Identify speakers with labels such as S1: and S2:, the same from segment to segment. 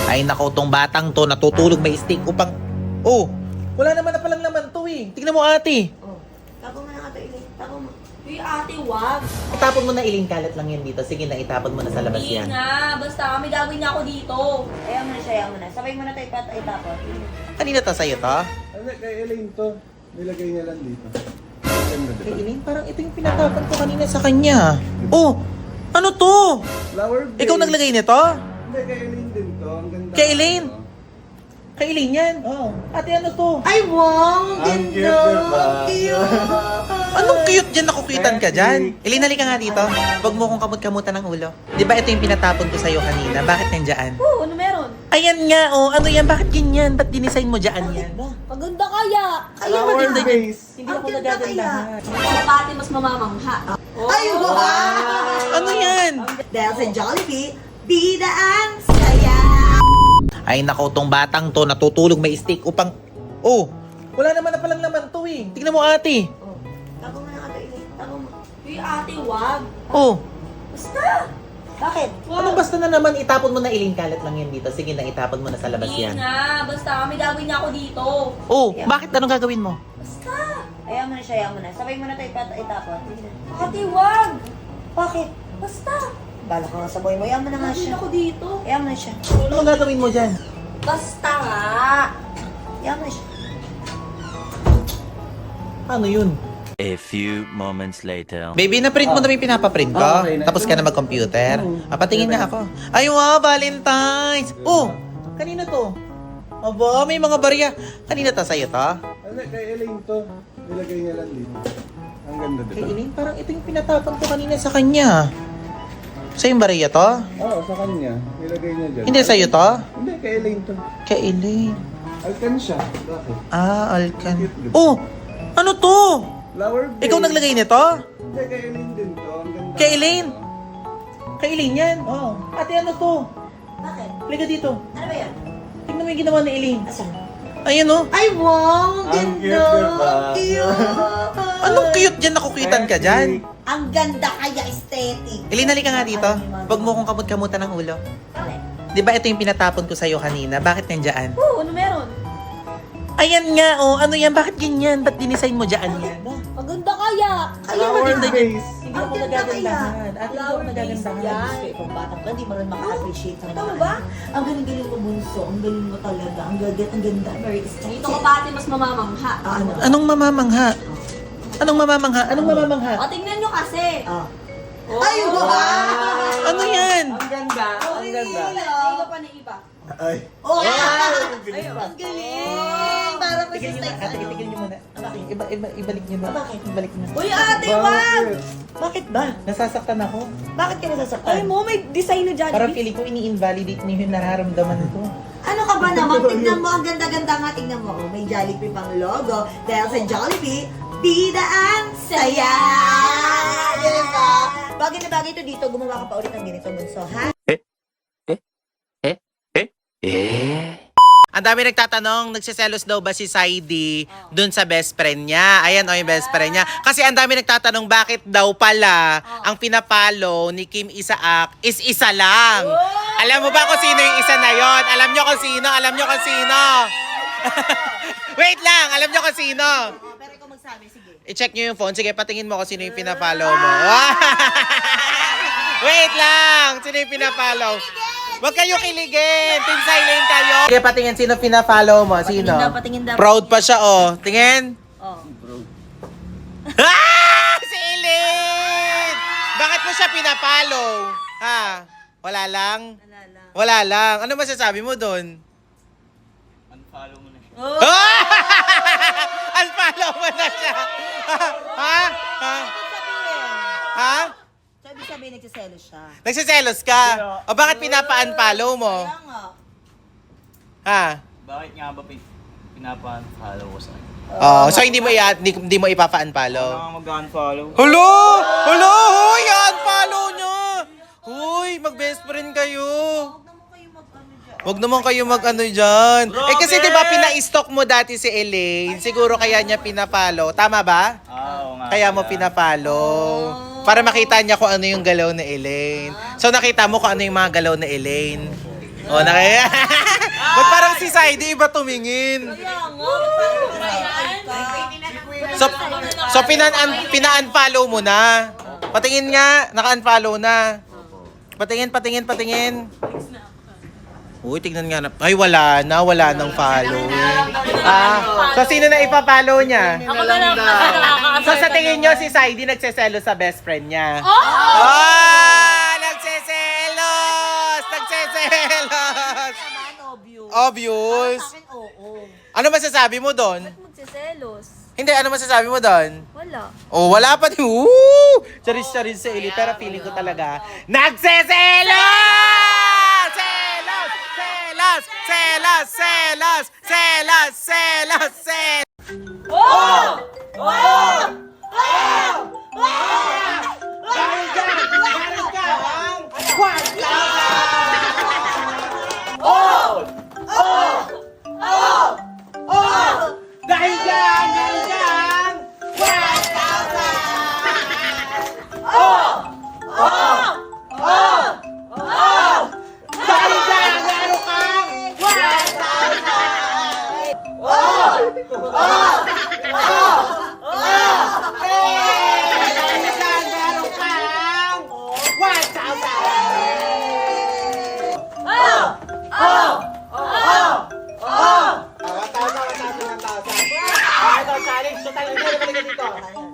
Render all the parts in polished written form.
S1: Ay nako, tong batang to, natutulog may stick upang... Oh, wala naman na palang laman to eh. Tignan mo ate.
S2: Oh, tapon mo na nga ito, Ilay. Tapon mo. Uy, ate, wag.
S1: Itapon mo na, iling kalat lang yan dito. Sige na, itapon mo na sa labas
S2: Hindi
S1: yan.
S2: nga, basta may gagawin niya ako dito. Ayaw mo na siya, ayaw mo na. Sabay mo na tayo itapon.
S1: Kanina to sa'yo to?
S3: Ano, kay Elaine to. Nilagay niya lang dito. Ang ganda,
S1: Kay
S3: diba?
S1: Elaine, parang ito yung pinatapon ko kanina sa kanya. Oh, ano to?
S3: Flower base.
S1: Ikaw naglagay nito?
S3: Hindi, kay Elaine din to. Ang ganda.
S1: Kay Elaine?
S3: Ano?
S1: Kay Elaine yan? Oh. Ate, ano to?
S2: Ay, wow!
S3: Ang cute, diba?
S1: Anong cute dyan? Nakukutan ka dyan? Elaine, halika nga dito. Huwag mo kong kamut-kamutan ng ulo. Di ba ito yung pinatapon ko sa'yo kanina? Bakit nandyan?
S2: Oo, ano meron?
S1: Ayan nga, oh. Ano yan? Bakit ganyan? Ba't dinisign mo dyan yan?
S2: Maganda kaya. Kaya
S3: Flower
S2: maganda yun.
S3: base.
S1: Hindi
S2: Ang
S1: ako
S2: ganda
S1: nagagandahan.
S2: Sa pati mas mamamangha. Ay, wow!
S1: Ano yan?
S2: Dahil sa Jollibee, bida ang saya.
S1: Ay nako, tong batang to, natutulog may stick upang... Oh, wala naman na palang laman to eh. Tignan mo ate.
S2: Oh, tapon mo na nga ito, Ilay. Tapon mo. Uy, ate, wag.
S1: Oh,
S2: Basta. Bakit?
S1: ano basta na naman, itapon mo na, iling kalat lang yan dito. Sige na, itapon mo na sa labas
S2: Hindi
S1: yan.
S2: nga, basta may gagawin niya ako dito.
S1: Oh, bakit? Anong gagawin mo?
S2: Basta. Ayaw mo na siya, ayaw mo na. Sabay mo na tayo itapon. Ate, wag. Bakit? Basta. Bala ka nga sa boy mo. Ayaw mo na nga siya. ako dito. Ayaw mo na siya.
S1: Anong gagawin mo dyan?
S2: Basta nga. Ayaw mo na siya.
S1: Ano yun?
S4: A few moments later.
S1: Baby, na-print mo na yung pinapaprint ko?
S3: Okay na.
S1: Tapos ka na mag-computer? Patingin nga ako. Ay, wow, Valentine's! Oh, kanina to? Aba, may mga barya. Kanina to sa'yo to?
S3: Ano, kay Elaine to. Nilagay niya lang dito. Ang ganda,
S1: Kay
S3: diba?
S1: Elaine, parang ito yung pinatapon ko kanina sa kanya. Sa'yo yung barya to?
S3: Oo, sa kanya. Nilagay niya dyan.
S1: Hindi sa'yo to?
S3: Hindi, kay Elaine to.
S1: Kay Elaine.
S3: Alkan siya. Bakit?
S1: Ah, Alcan.
S3: Cute, diba?
S1: Oh, ano to?
S3: Flower base.
S1: Ikaw naglagay nito?
S3: Hindi, kay Elaine din to. Ang ganda.
S1: Kay Elaine? Kay Elaine yan? Oh. Ate, ano to?
S2: Bakit?
S1: Halika dito.
S2: Ano ba yan?
S1: Tignan mo yung ginawa ni Elaine.
S2: Asan?
S1: Ayan oh.
S2: Ay, wow!
S3: Ang cute, diba?
S2: Cute!
S1: Anong cute dyan? Nakukutan ka dyan?
S2: Ang ganda kaya aesthetic.
S1: Elaine, halika nga dito. Huwag mo kong kamut-kamutan ng ulo.
S2: Bakit?
S1: Di ba ito yung pinatapon ko sa'yo kanina? Bakit nandyan?
S2: Oo, ano meron?
S1: Ayan nga, oh. Ano yan? Bakit ganyan? Ba't dinisign mo dyan yan?
S2: Maganda kaya. Kaya
S3: Flower
S2: maganda yun.
S3: base.
S1: Hindi ako nagagandahan. At hindi ako
S2: Flower
S1: nagagandahan.
S2: base yan.
S5: Gusto ipang batang ka, hindi mo rin maka-appreciate ng
S2: Ito
S5: mga
S2: ba?
S5: Ang galing-galing mo bunso, ang galing mo talaga, ang ganda, very aesthetic.
S2: Dito ka pati mas mamamangha.
S5: Ano?
S1: Anong mamamangha? Anong mamamangha? Anong mamamangha?
S2: O, tingnan nyo kasi.
S5: Ah.
S2: Oh.
S5: Ay, wow!
S1: Ano yan?
S3: Ang ganda. Ang ganda.
S2: Iba pa na iba.
S3: Ay.
S5: Oh,
S3: Ay,
S5: ang
S3: bilis pa.
S5: galing! Para kasi
S1: Tigil nyo
S5: sa
S1: na. Ate, tigil nyo muna. Ibalik nyo na.
S5: Bakit?
S1: Ibalik nyo.
S2: Uy, ate, wag!
S3: Bakit?
S5: Bakit ba?
S1: Nasasaktan ako.
S5: Bakit ka nasasaktan?
S2: Ay mo, may design na dyan.
S1: Parang feeling ko ini-invalidate niyo yung nararamdaman ko.
S5: Ano ka ba naman? Tignan mo, ang ganda-ganda nga. Tignan mo, oh, may Jollibee pang logo. Dahil sa Jollibee, bida ang saya! Diba? Bagay na bagay ito dito. Gumawa ka pa ulit ng ganito, bunso, ha?
S1: Ang dami nagtatanong, nagsiselos daw ba si Saidi dun sa best friend niya? Ayan o yung best friend niya. Kasi ang dami nagtatanong bakit daw pala ang pinapalo ni Kim Isaak is isa lang. Alam mo ba kung sino yung isa na yon? Alam nyo kung sino? Alam nyo kung sino? Wait lang, alam nyo kung sino?
S5: Pero ikaw magsabi, sige.
S1: I-check nyo yung phone. Sige, patingin mo kung sino yung pinapollow mo. Wait lang! Sino yung pinapollow? Huwag kayo kiligin! Team silent kayo! Sige, patingin sino pinapollow mo. Sino?
S2: Patingin daw.
S1: Proud pa siya, oh. Tingin.
S2: Oh.
S1: Si Eileen! Bakit mo siya pinapollow? Ha? Wala lang? Wala lang. Ano masasabi mo doon?
S3: Unfollow mo na siya.
S1: Unfollow mo na siya. Ha? Ha? Ha?
S5: Sabi sabi, nagsiselos siya.
S1: Nagsiselos ka? O bakit pinapa-unfollow mo?
S5: Kaya nga.
S1: Ha?
S6: Bakit nga ba pinapa-follow ko sa akin?
S1: Oh, so hindi mo
S6: Ano
S1: ipapa-unfollow?
S6: nga mag-unfollow?
S1: Hello! Hello! Hoy! Unfollow nyo! Hoy! Mag-best friend kayo! Huwag naman kayo mag-ano dyan. Eh kasi diba pina-stalk mo dati si Elaine? Siguro kaya niya pinapalo. Tama ba?
S6: Oo nga.
S1: Kaya mo pinapalo. Para makita niya kung ano yung galaw ni Elaine. So nakita mo kung ano yung mga galaw ni Elaine. Oh, nakaya. Ba't parang si Saidi iba tumingin? So pina-unfollow mo na. Patingin nga, naka-unfollow na. Patingin. Uy, tignan nga na. Ay, wala nang following. So sino na ipapollow niya?
S7: Ako na lang nakakaasabi.
S1: So sa tingin nyo, si Saidi nagseselo sa best friend niya? Oh! Nagseselos! Obvious. Ano masasabi mo doon?
S7: Magsiselos.
S1: Hindi, ano masasabi mo doon?
S7: Wala.
S1: Oh, wala pa din. Woo! Charis sa ili. Pero feeling ko talaga, nagseselos! Selos! Dahil dyan!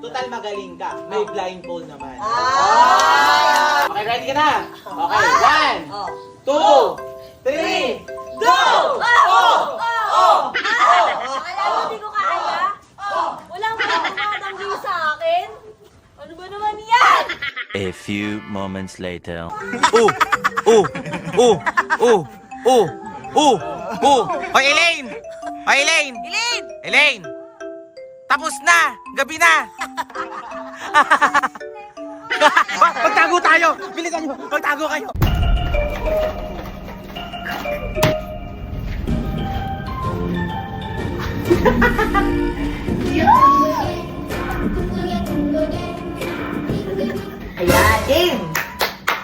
S1: Total magaling ka. May blindfold naman. Okay, ready ka na? Okay, 1, 2, 3, go!
S7: Alam mo, di ko kaya. Walang makakatanggi sa akin. Ano ba naman yan?
S4: A few moments later.
S1: Hoy, Elaine! Elaine! Tapos na! Gabi na! Magtago tayo! Bilisan nyo! Magtago kayo!
S5: Ayan, game!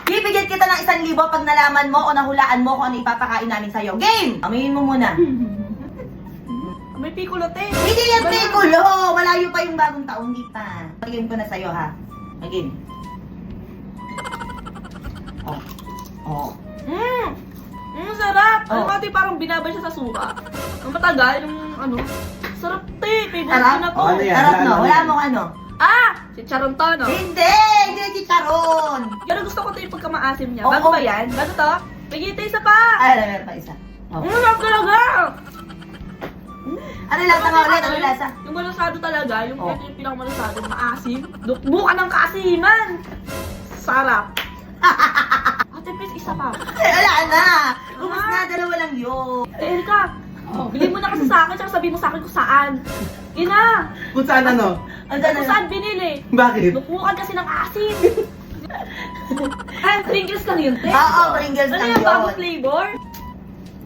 S5: Bibigyan kita ng 1,000 pag nalaman mo o nahulaan mo kung ano ipapakain namin sa'yo. Game! Aminin mo muna.
S7: May pikulote.
S5: Hindi yan pikulo! Malayo pa yung bagong taon, di pa. Game ko na sa'yo, ha? Game.
S7: Sarap.
S5: Oh.
S7: Ano pati parang binabay siya sa suka. Ang matagal, yung ano. Sarap, te. Favorite ko
S5: Sarap?
S7: na to.
S5: Sarap, no? Wala mo ano?
S7: Si Charon to, no?
S5: Hindi! Hindi chicharon!
S7: Yan ang gusto ko to yung pagkamaasim niya.
S5: Oo.
S7: Bago ba yan? Bago to? Pagkita isa pa.
S5: Ay, meron pa isa.
S7: Sarap talaga.
S5: Ano lasa nga ulit? Ano lasa?
S7: Yung malasado talaga, yung
S5: Oh.
S7: ito yung pinakamalasado, maasim. Dukbukan ng kaasiman. Sarap. Ate, please, isa pa.
S5: Wala na! Ubus na, dalawa lang yun.
S7: Erika, bili mo na kasi sa akin, tsaka sabihin mo sa akin kung saan. Ina,
S1: Kung saan ano?
S7: kung saan binili.
S1: Bakit?
S7: Dukbukan kasi ng asim. Pringles lang yun, te.
S5: Oo, Pringles
S7: Ano
S5: lang
S7: yung bagong
S5: yun.
S7: flavor?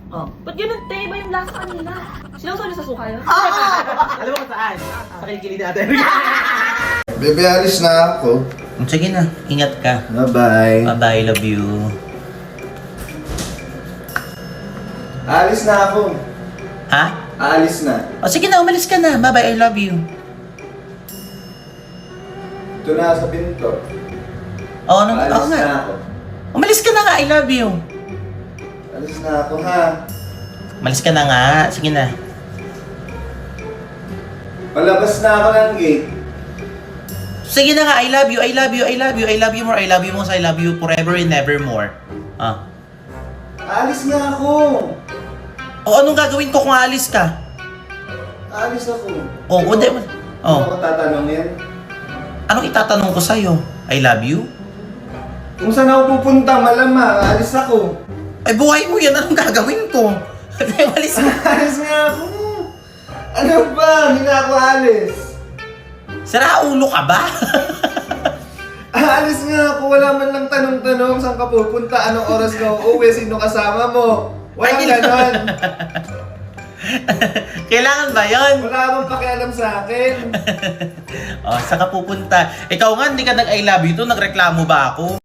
S5: Oh.
S7: Ba't ganun, te? Iba yung lasa kanina. Sinasali sa suka yun?
S5: Oo!
S1: Alam mo kung saan? Sa kilikili natin.
S3: Bebe, alis na ako.
S1: Sige na, ingat ka.
S3: Bye-bye.
S1: Bye-bye, love you.
S3: Alis na ako.
S1: Ha?
S3: Alis na.
S1: O sige na, umalis ka na. Bye-bye, I love you.
S3: Ito na sa pinto.
S1: Oo, oo
S3: Alis
S1: nga.
S3: na ako.
S1: Umalis ka na nga, I love you.
S3: Alis na ako, ha?
S1: Umalis ka na nga, sige na.
S3: Palabas na ako ng gate.
S1: Sige na nga, I love you, I love you, I love you, I love you more, I love you most, I love you forever and nevermore.
S3: Alis nga ako.
S1: O anong gagawin ko kung aalis ka?
S3: Alis ako.
S1: O, hindi.
S3: Ano
S1: O,
S3: ako tatanungin?
S1: anong itatanong ko sa'yo? I love you?
S3: Kung saan ako pupunta, malamang. Alis ako.
S1: Ay, buhay mo yan, anong gagawin ko? Umalis mo.
S3: Alis nga ako. Ano ba? Hindi na ako alis.
S1: Sira ulo ka ba?
S3: Alis nga ako. Wala man lang tanong-tanong saan ka pupunta, anong oras ka uuwi, sino kasama mo. Walang
S1: Ay,
S3: ganon.
S1: Kailangan ba yun?
S3: Wala akong pakialam sa akin.
S1: O, saan ka pupunta? Ikaw nga, hindi ka nag-I love you to, nagreklamo ba ako?